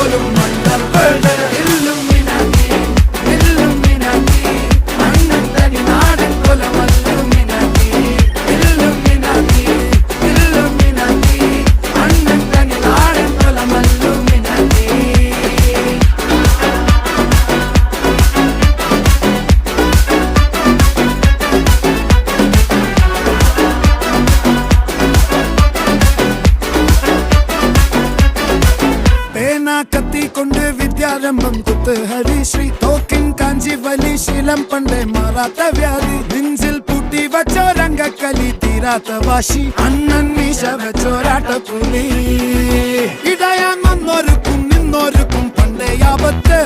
പോലും മണ്ടപ്പേട് Illuminati Illuminati അണ്ണൻ തനി നാടൻ കൊലമല്ലുമിനാറ്റി ഇല്ലുമിനാറ്റി ഇല്ലുമിനാറ്റി അണ്ണൻ തനി നാടൻ കൊലമല്ലുമിനാറ്റി. കത്തി കൊണ്ട് വിദ്യാരംഭം കുത്ത് ഹരിശ്രീ തോക്കിൻ കാഞ്ചി വലി ശീലം പണ്ടേ മാറാത്ത വ്യാധി നെഞ്ചിൽ പൂട്ടി വച്ചോരംഗക്കലി തീരാത്ത വാശി അണ്ണൻ മീശ വെച്ചോരാട്ട പുലി ഇടയാൻ വന്നോർക്കും നിന്നോർക്കും പണ്ടേ ആപത്ത്